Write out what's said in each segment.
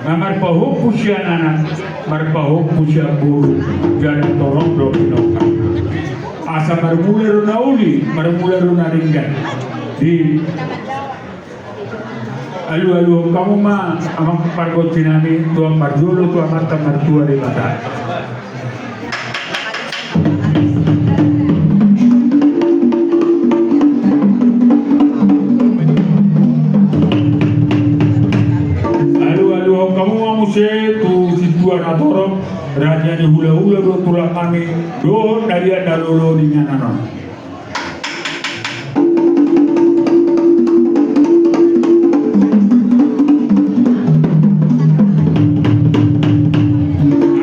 Marpahok pusya anak, marpahok pusya guru, jalan torong do pinokan. Asa marmula runauli, marmula runaringgan. Di alu-alu kamu mah amang pargot sinami tuang marjolo tuang mata martua di mata. Tu situan atorong raja ni hula-hula do tulang kami do dari dalolo di nyananon.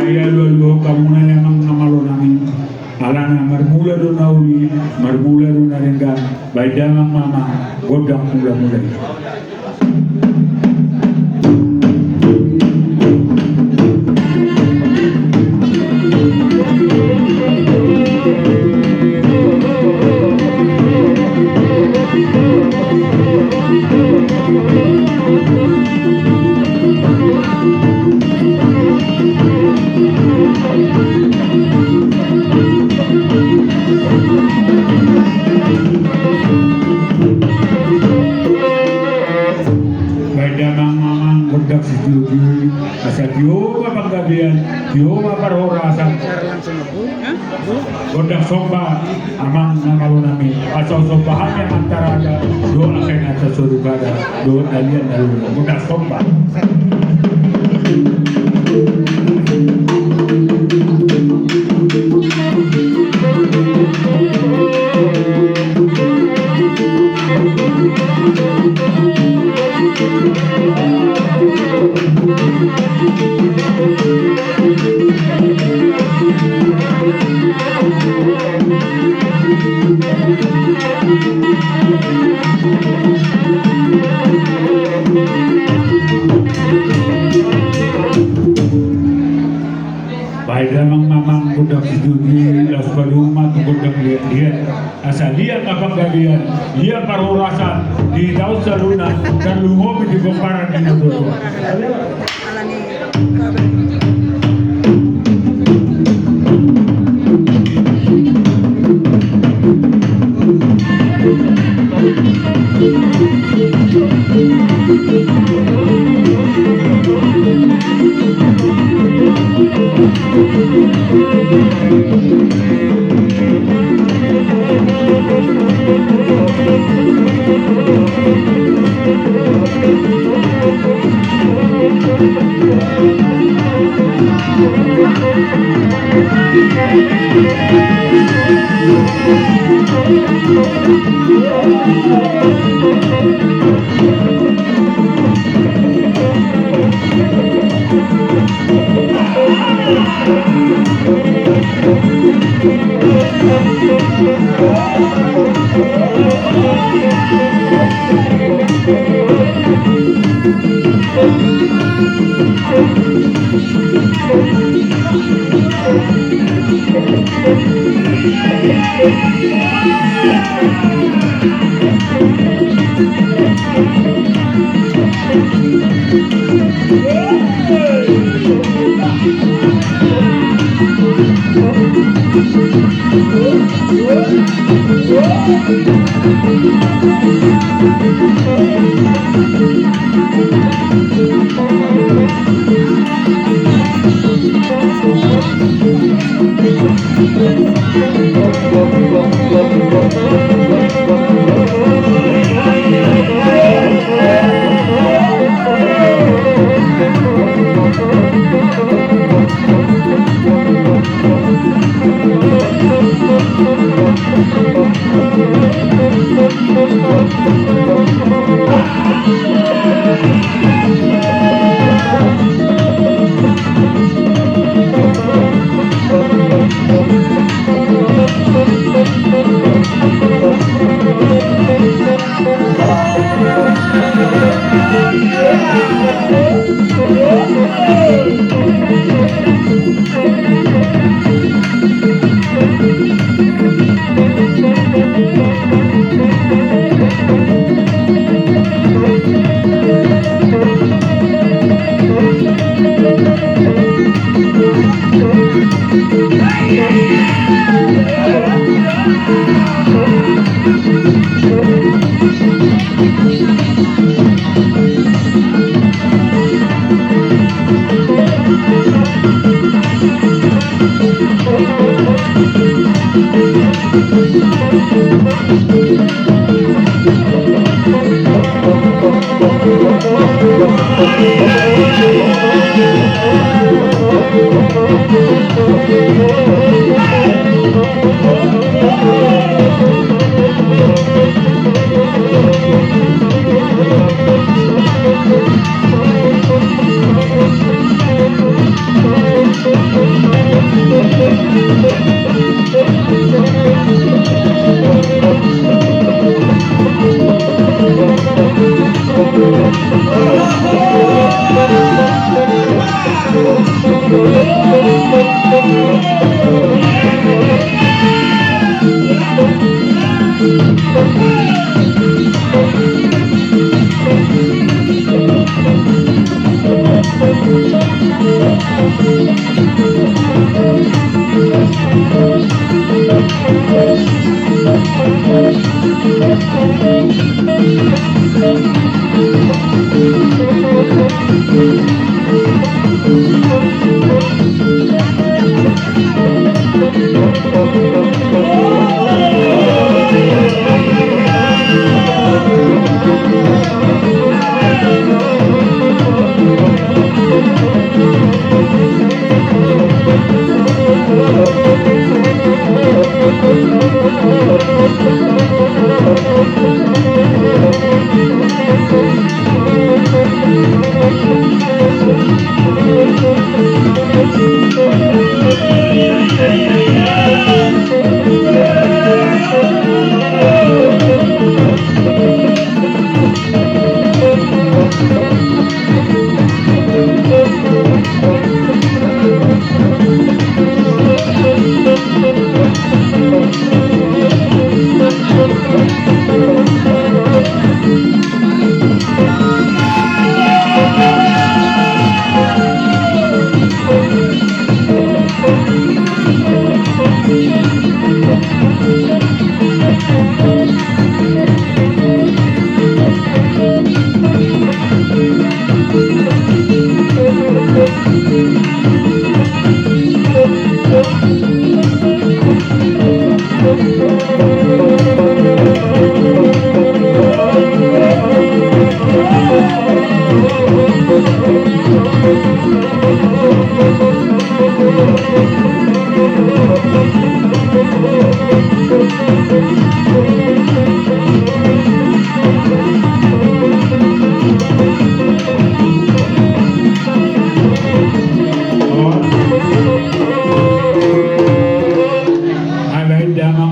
Ayah lu kamu nanya mang namalo nami alana marmula do nauli marmula do narenga baidang mama godang mula-mula. Gondang somba amang namalu nami asal sombahannya antara ada doa kena sesurugada doa kalian dulu gondang somba mamang budak siduni las baluma tu budak lihat asal lihat apa kalian lihat parurasan di daun saluna dan lungo di komparan di nudo